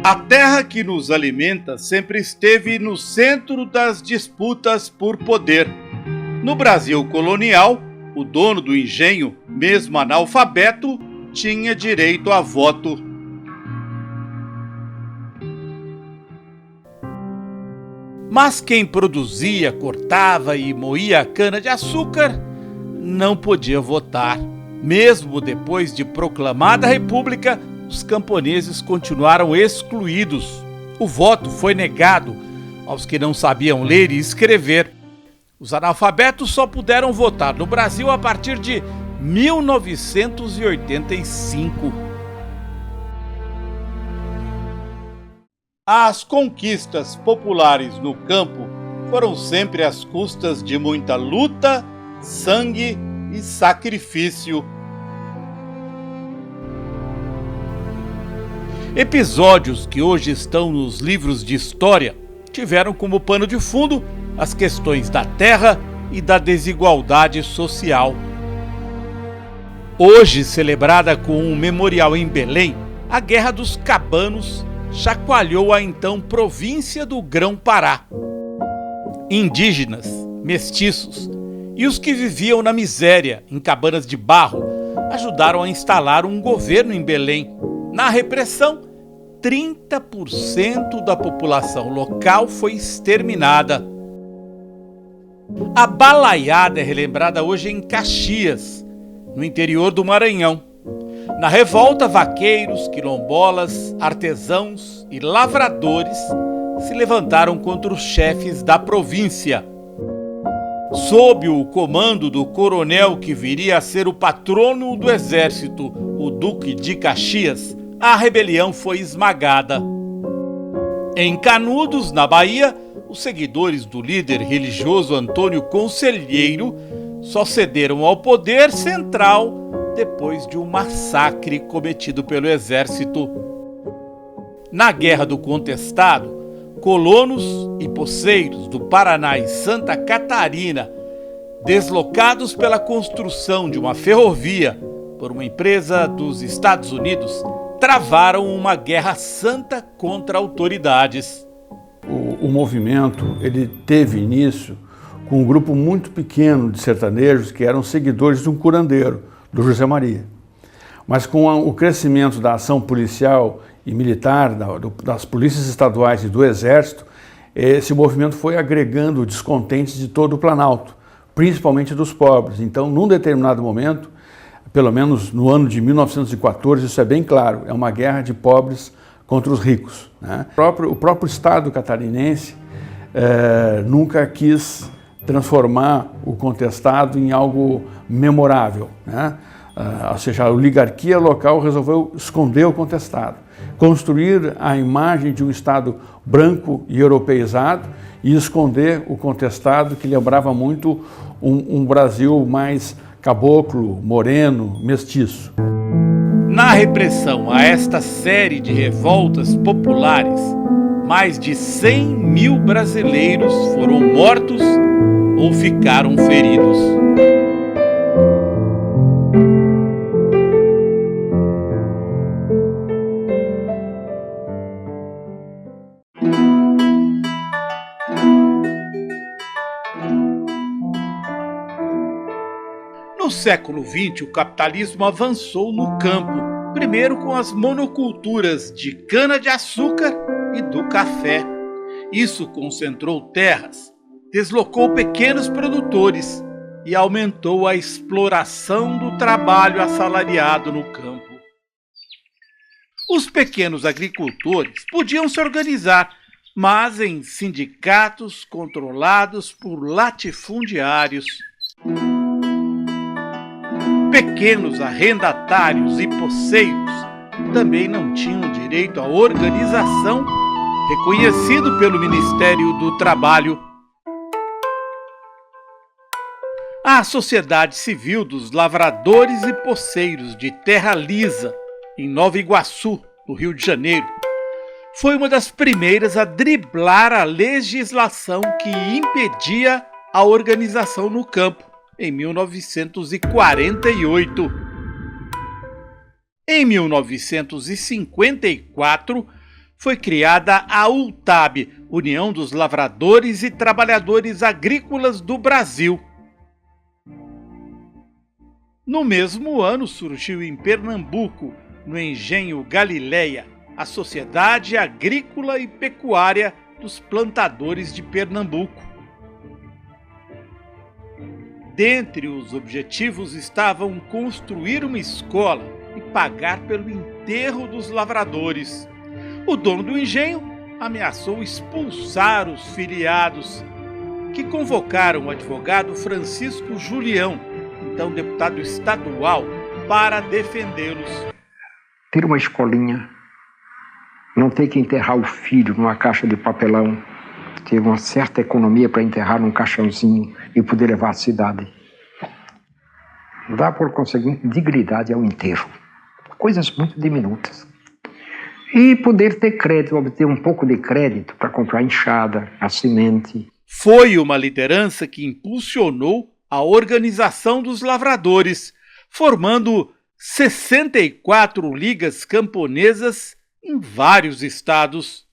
A terra que nos alimenta sempre esteve no centro das disputas por poder. No Brasil colonial, o dono do engenho, mesmo analfabeto, tinha direito a voto. Mas quem produzia, cortava e moía a cana-de-açúcar não podia votar. Mesmo depois de proclamada a República, os camponeses continuaram excluídos. O voto foi negado aos que não sabiam ler e escrever. Os analfabetos só puderam votar no Brasil a partir de 1985. As conquistas populares no campo foram sempre às custas de muita luta, sangue e sacrifício. Episódios que hoje estão nos livros de história tiveram como pano de fundo as questões da terra e da desigualdade social. Hoje celebrada com um memorial em Belém, a Guerra dos Cabanos chacoalhou a então província do Grão-Pará. Indígenas, mestiços e os que viviam na miséria em cabanas de barro ajudaram a instalar um governo em Belém. Na repressão, 30% da população local foi exterminada. A balaiada é relembrada hoje em Caxias, no interior do Maranhão. Na revolta, vaqueiros, quilombolas, artesãos e lavradores se levantaram contra os chefes da província. Sob o comando do coronel que viria a ser o patrono do exército, o Duque de Caxias, a rebelião foi esmagada. Em Canudos, na Bahia, os seguidores do líder religioso Antônio Conselheiro só cederam ao poder central depois de um massacre cometido pelo exército. Na Guerra do Contestado, colonos e poceiros do Paraná e Santa Catarina, deslocados pela construção de uma ferrovia por uma empresa dos Estados Unidos, travaram uma guerra santa contra autoridades. O movimento ele teve início com um grupo muito pequeno de sertanejos que eram seguidores de um curandeiro, do José Maria. Mas com o crescimento da ação policial e militar, das polícias estaduais e do Exército, esse movimento foi agregando descontentes de todo o Planalto, principalmente dos pobres. Então, num determinado momento, pelo menos no ano de 1914, isso é bem claro, é uma guerra de pobres contra os ricos, né? O próprio Estado catarinense nunca quis transformar o contestado em algo memorável, né? Ou seja, a oligarquia local resolveu esconder o contestado, construir a imagem de um Estado branco e europeizado e esconder o contestado, que lembrava muito um Brasil mais caboclo, moreno, mestiço. Na repressão a esta série de revoltas populares, mais de 100 mil brasileiros foram mortos ou ficaram feridos. No século XX, o capitalismo avançou no campo, primeiro com as monoculturas de cana-de-açúcar e do café. Isso concentrou terras, deslocou pequenos produtores e aumentou a exploração do trabalho assalariado no campo. Os pequenos agricultores podiam se organizar, mas em sindicatos controlados por latifundiários. Pequenos arrendatários e poceiros também não tinham direito à organização reconhecido pelo Ministério do Trabalho. A Sociedade Civil dos Lavradores e Poceiros de Terra Lisa, em Nova Iguaçu, no Rio de Janeiro, foi uma das primeiras a driblar a legislação que impedia a organização no campo, em 1948. Em 1954, foi criada a ULTAB, União dos Lavradores e Trabalhadores Agrícolas do Brasil. No mesmo ano surgiu em Pernambuco, no Engenho Galileia, a Sociedade Agrícola e Pecuária dos Plantadores de Pernambuco. Dentre os objetivos estavam construir uma escola e pagar pelo enterro dos lavradores. O dono do engenho ameaçou expulsar os filiados, que convocaram o advogado Francisco Julião, então deputado estadual, para defendê-los. Ter uma escolinha, não ter que enterrar o filho numa caixa de papelão, ter uma certa economia para enterrar num caixãozinho e poder levar à cidade. Dá, por conseguinte, dignidade ao enterro. Coisas muito diminutas. E poder ter crédito, obter um pouco de crédito para comprar a enxada, a semente. Foi uma liderança que impulsionou a organização dos lavradores, formando 64 ligas camponesas em vários estados.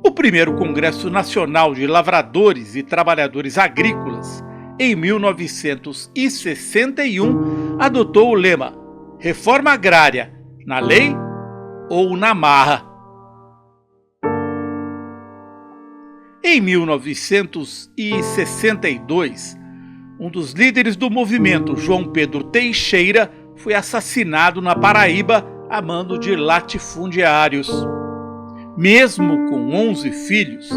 O primeiro Congresso Nacional de Lavradores e Trabalhadores Agrícolas, em 1961, adotou o lema Reforma Agrária, na lei ou na marra. Em 1962, um dos líderes do movimento, João Pedro Teixeira, foi assassinado na Paraíba a mando de latifundiários. Mesmo com 11 filhos,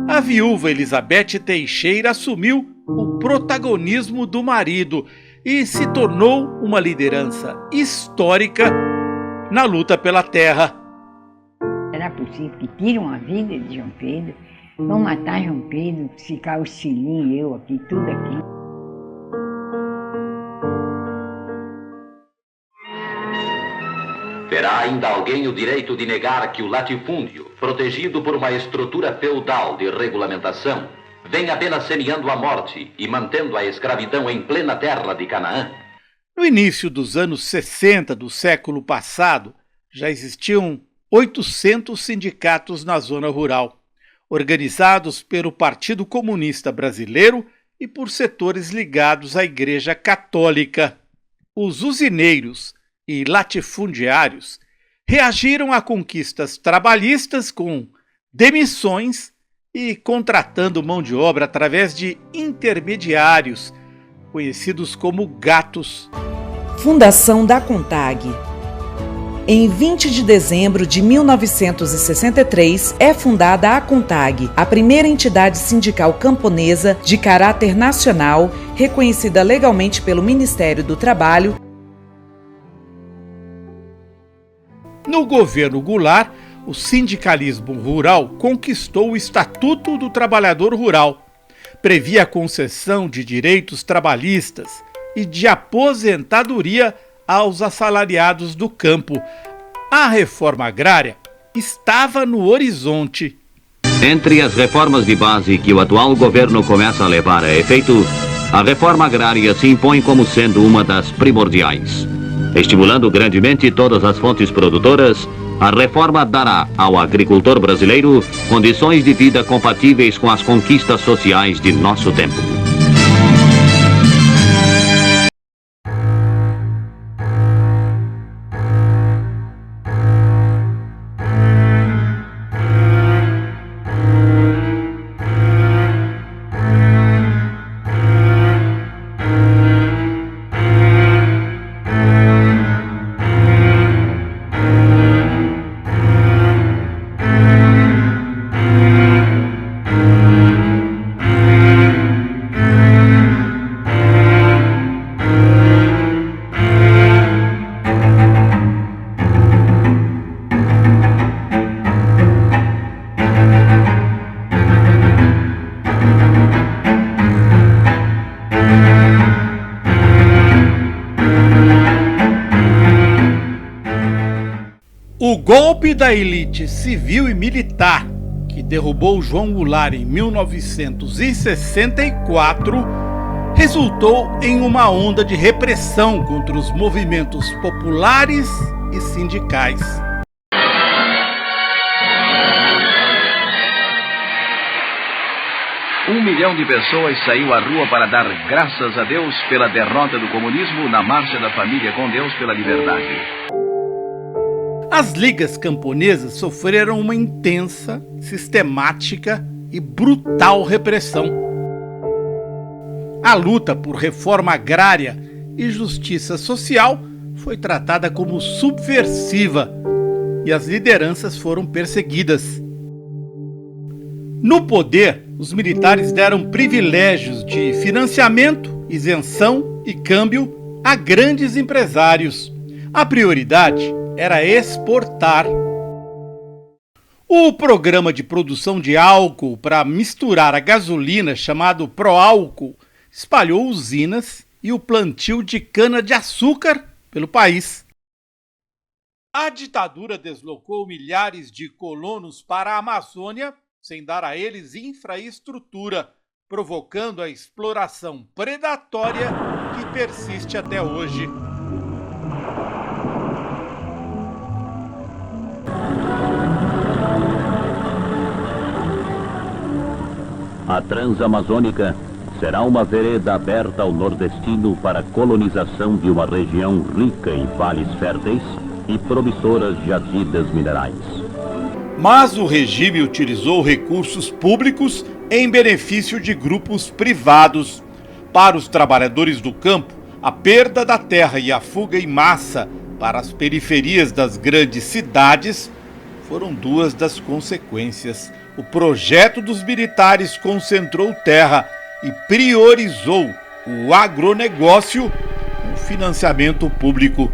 a viúva Elizabeth Teixeira assumiu o protagonismo do marido e se tornou uma liderança histórica na luta pela terra. Era possível que tiram a vida de João Pedro, vão matar João Pedro, ficar os filhinhos, eu aqui, tudo aqui. Terá ainda alguém o direito de negar que o latifúndio, protegido por uma estrutura feudal de regulamentação, vem apenas semeando a morte e mantendo a escravidão em plena terra de Canaã? No início dos anos 60 do século passado, já existiam 800 sindicatos na zona rural, organizados pelo Partido Comunista Brasileiro e por setores ligados à Igreja Católica. Os usineiros e latifundiários reagiram a conquistas trabalhistas com demissões e contratando mão de obra através de intermediários, conhecidos como gatos. Fundação da CONTAG. Em 20 de dezembro de 1963, é fundada a CONTAG, a primeira entidade sindical camponesa de caráter nacional, reconhecida legalmente pelo Ministério do Trabalho. No governo Goulart, o sindicalismo rural conquistou o Estatuto do Trabalhador Rural. Previa a concessão de direitos trabalhistas e de aposentadoria aos assalariados do campo. A reforma agrária estava no horizonte. Entre as reformas de base que o atual governo começa a levar a efeito, a reforma agrária se impõe como sendo uma das primordiais. Estimulando grandemente todas as fontes produtoras, a reforma dará ao agricultor brasileiro condições de vida compatíveis com as conquistas sociais de nosso tempo. O golpe da elite civil e militar, que derrubou João Goulart em 1964, resultou em uma onda de repressão contra os movimentos populares e sindicais. milhão de pessoas saiu à rua para dar graças a Deus pela derrota do comunismo na Marcha da Família com Deus pela Liberdade. As ligas camponesas sofreram uma intensa, sistemática e brutal repressão. A luta por reforma agrária e justiça social foi tratada como subversiva e as lideranças foram perseguidas. No poder, os militares deram privilégios de financiamento, isenção e câmbio a grandes empresários. A prioridade era exportar. O programa de produção de álcool para misturar a gasolina, chamado Proálcool, espalhou usinas e o plantio de cana-de-açúcar pelo país. A ditadura deslocou milhares de colonos para a Amazônia sem dar a eles infraestrutura, provocando a exploração predatória que persiste até hoje. A Transamazônica será uma vereda aberta ao nordestino para a colonização de uma região rica em vales férteis e promissoras jazidas minerais. Mas o regime utilizou recursos públicos em benefício de grupos privados. Para os trabalhadores do campo, a perda da terra e a fuga em massa para as periferias das grandes cidades foram duas das consequências. O projeto dos militares concentrou terra e priorizou o agronegócio com financiamento público.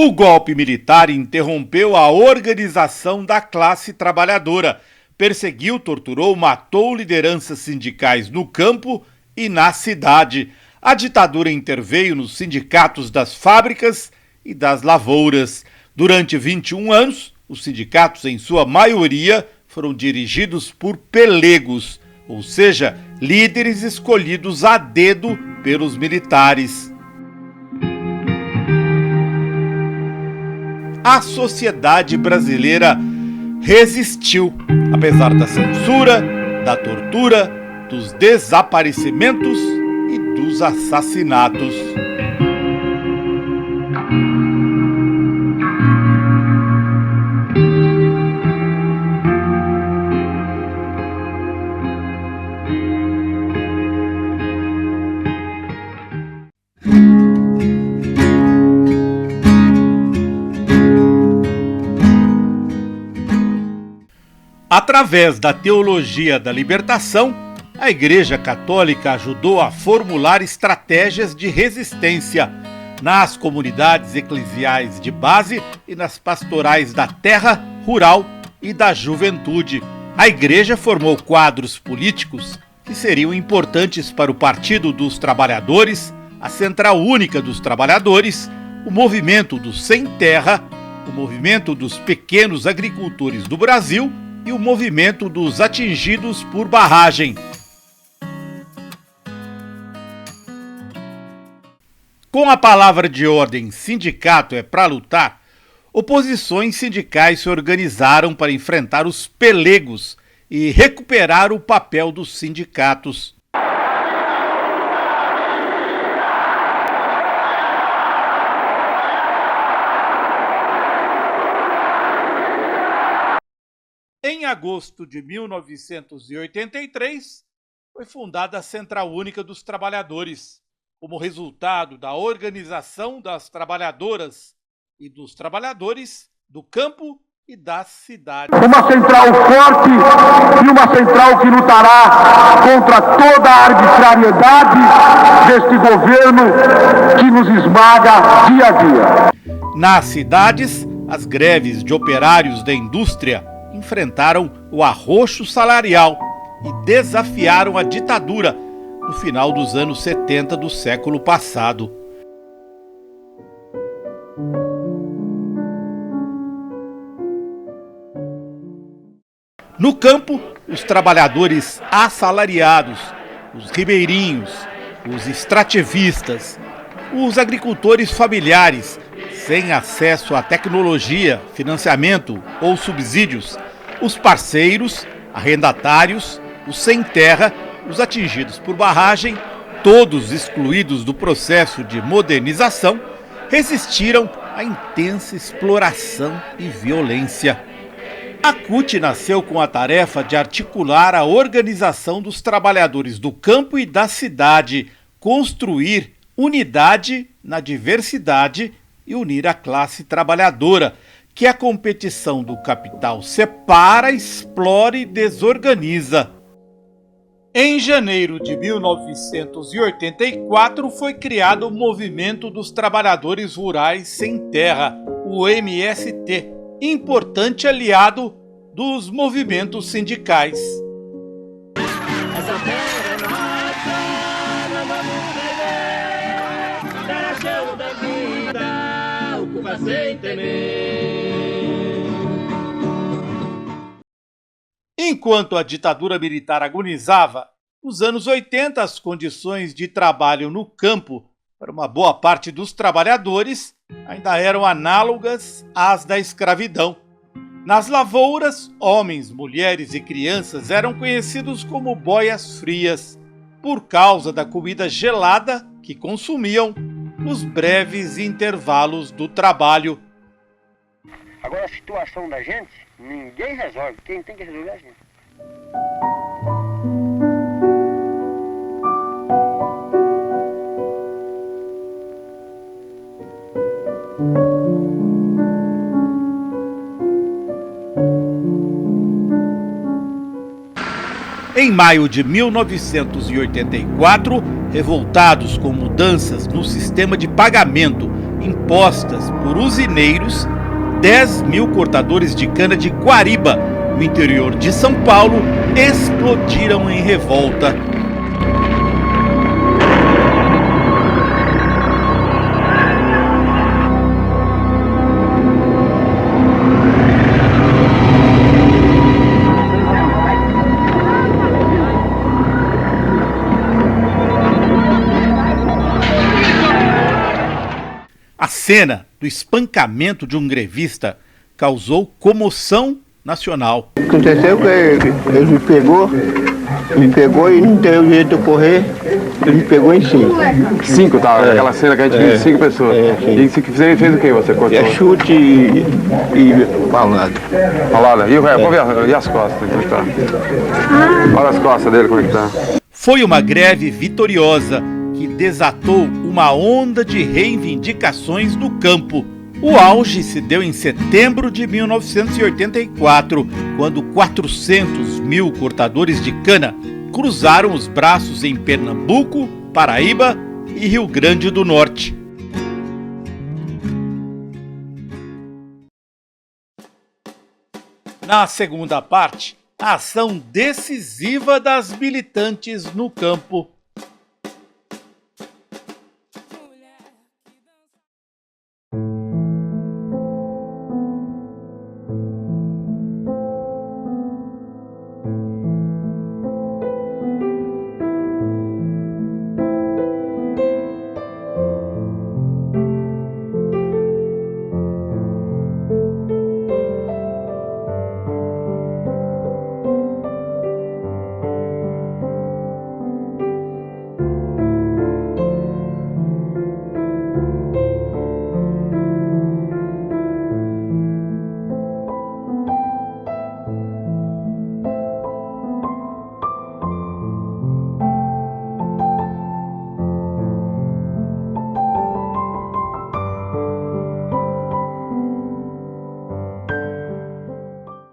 O golpe militar interrompeu a organização da classe trabalhadora, perseguiu, torturou, matou lideranças sindicais no campo e na cidade. A ditadura interveio nos sindicatos das fábricas e das lavouras. Durante 21 anos, os sindicatos, em sua maioria, foram dirigidos por pelegos, ou seja, líderes escolhidos a dedo pelos militares. A sociedade brasileira resistiu, apesar da censura, da tortura, dos desaparecimentos e dos assassinatos. Através da teologia da libertação, a Igreja Católica ajudou a formular estratégias de resistência nas comunidades eclesiais de base e nas pastorais da terra, rural e da juventude. A Igreja formou quadros políticos que seriam importantes para o Partido dos Trabalhadores, a Central Única dos Trabalhadores, o Movimento dos Sem Terra, o Movimento dos Pequenos Agricultores do Brasil e o Movimento dos Atingidos por Barragem. Com a palavra de ordem "sindicato é para lutar", oposições sindicais se organizaram para enfrentar os pelegos e recuperar o papel dos sindicatos. Em agosto de 1983, foi fundada a Central Única dos Trabalhadores, como resultado da organização das trabalhadoras e dos trabalhadores do campo e das cidades. Uma central forte e uma central que lutará contra toda a arbitrariedade deste governo que nos esmaga dia a dia. Nas cidades, as greves de operários da indústria enfrentaram o arroxo salarial e desafiaram a ditadura no final dos anos 70 do século passado. No campo, os trabalhadores assalariados, os ribeirinhos, os extrativistas, os agricultores familiares sem acesso à tecnologia, financiamento ou subsídios, os parceiros, arrendatários, os sem terra, os atingidos por barragem, todos excluídos do processo de modernização, resistiram à intensa exploração e violência. A CUT nasceu com a tarefa de articular a organização dos trabalhadores do campo e da cidade, construir unidade na diversidade e unir a classe trabalhadora, que a competição do capital separa, explora e desorganiza. Em janeiro de 1984 foi criado o Movimento dos Trabalhadores Rurais Sem Terra, o MST, importante aliado dos movimentos sindicais. Essa terra é nossa, não vamos perder, terra cheia da vida, ocupa sem temer. Enquanto a ditadura militar agonizava, nos anos 80 as condições de trabalho no campo para uma boa parte dos trabalhadores ainda eram análogas às da escravidão. Nas lavouras, homens, mulheres e crianças eram conhecidos como boias frias, por causa da comida gelada que consumiam nos breves intervalos do trabalho. Agora a situação da gente, ninguém resolve. Quem tem que resolver é a gente. Em maio de 1984, revoltados com mudanças no sistema de pagamento impostas por usineiros, 10.000 cortadores de cana de Guariba, no interior de São Paulo, explodiram em revolta. A cena do espancamento de um grevista causou comoção nacional. Aconteceu que ele me pegou e não teve jeito de correr, ele me pegou em 5. 5, tá? Aquela cena que a gente viu 5 pessoas. E você fez o que você cortou? É chute e palada. Palada? E as costas, como é que tá? Olha as costas dele, como é que tá? Foi uma greve vitoriosa que desatou uma onda de reivindicações no campo. O auge se deu em setembro de 1984, quando 400.000 cortadores de cana cruzaram os braços em Pernambuco, Paraíba e Rio Grande do Norte. Na segunda parte, a ação decisiva das militantes no campo.